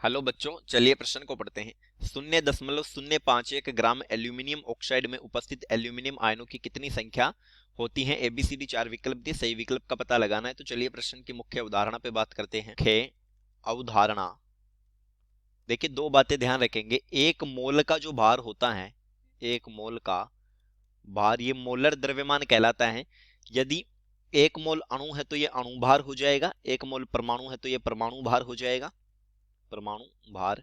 Hello बच्चों, चलिए प्रश्न को पढ़ते हैं। 0.051 ग्राम एल्यूमिनियम ऑक्साइड में उपस्थित एल्यूमिनियम आयनों की कितनी संख्या होती है। एबीसीडी 4 विकल्प दिए, सही विकल्प का पता लगाना है। तो चलिए प्रश्न की मुख्य अवधारणा पे बात करते हैं। मुख्य अवधारणा देखिए, दो बातें ध्यान रखेंगे। एक मोल का जो भार होता है, एक मोल का भार, ये मोलर द्रव्यमान कहलाता है। यदि एक मोल अणु है तो ये अणु भार हो जाएगा, एक मोल परमाणु है तो ये परमाणु भार हो जाएगा, परमाणु भार।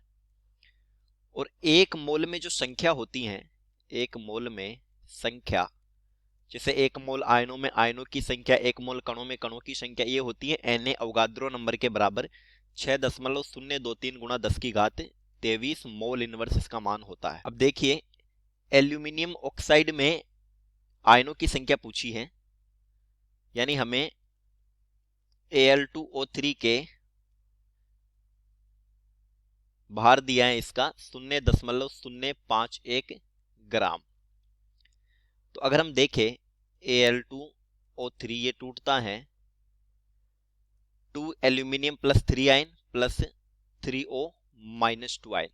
और एक मोल में जो संख्या होती है, एक मोल में संख्या, जैसे एक मोल आयनों में आयनों की संख्या, एक मोल कणों में कणों की संख्या, ये होती है Na अवगाद्रो नंबर के बराबर 6.023 गुणा 10 की घात 23 मोल इनवर्स इसका मान होता है। अब देखिए, एल्यूमिनियम ऑक्साइड में आयनों की संख्या पूछी है, यानी हमें Al2O3 के भार दिया है इसका 0.051 ग्राम। तो अगर हम देखें Al2O3 ये टूटता है 2 aluminium plus 3 ion plus 3O minus 2 ion.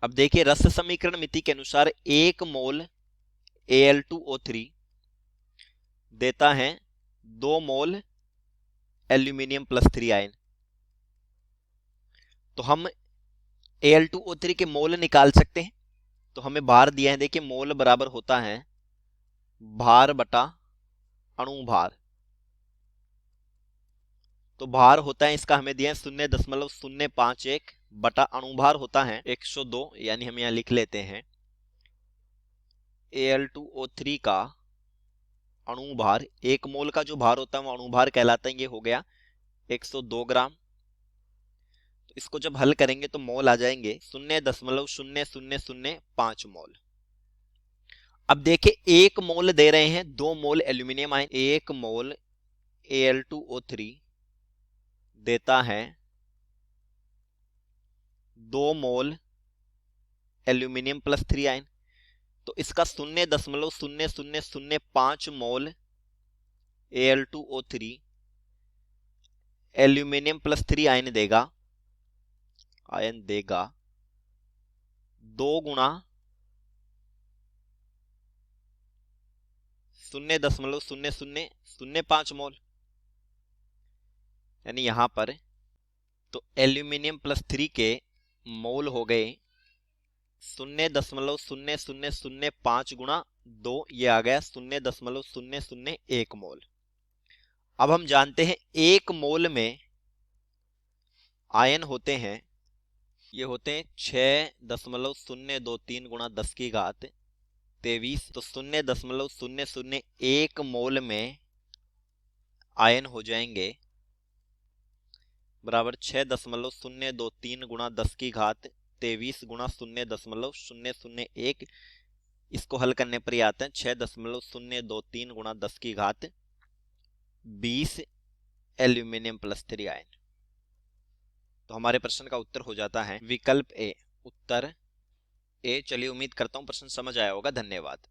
अब देखिए, रस समीकरण मिति के अनुसार एक मोल Al2O3 देता है 2 मोल एल्यूमिनियम प्लस 3 आयन। तो हम Al2O3 के मोल निकाल सकते हैं। तो हमें भार दिया है, देखिए मोल बराबर होता है भार बटा अणु भार। तो भार होता है इसका हमें दिया है 0.051 बटा अणुभार होता है 102, यानी हम यहां लिख लेते हैं Al2O3 का अणुभार, एक मोल का जो भार होता है वो अणुभार कहलाता है, ये हो गया 102 ग्राम। तो इसको जब हल करेंगे तो मोल आ जाएंगे 0.0005 मोल। अब देखिए, एक मोल दे रहे हैं 2 मोल एल्यूमिनियम आयन, एक मोल Al2O3 देता है 2 मोल एल्यूमिनियम प्लस 3 आयन। तो इसका 0.0005 मोल Al2O3 एल्यूमिनियम प्लस 3 आयन देगा, 2 गुणा 0.0005 मोल, यानी यहां पर तो एल्यूमिनियम प्लस 3 के मोल हो गए 0.0005 गुणा 2, ये आ गया 0.001 मोल। अब हम जानते हैं एक मोल में आयन होते हैं, ये होते हैं 6.023 गुणा 10 की घात 23। तो 0.001 मोल में आयन हो जाएंगे बराबर 6.023 गुणा 10 की घात 23 गुणा 0.001। इसको हल करने पर ही आते हैं 6.023 गुणा 10 की घात 20 एल्यूमिनियम प्लस 3 आयन। तो हमारे प्रश्न का उत्तर हो जाता है विकल्प ए, उत्तर ए। चलिए, उम्मीद करता हूं प्रश्न समझ आया होगा। धन्यवाद।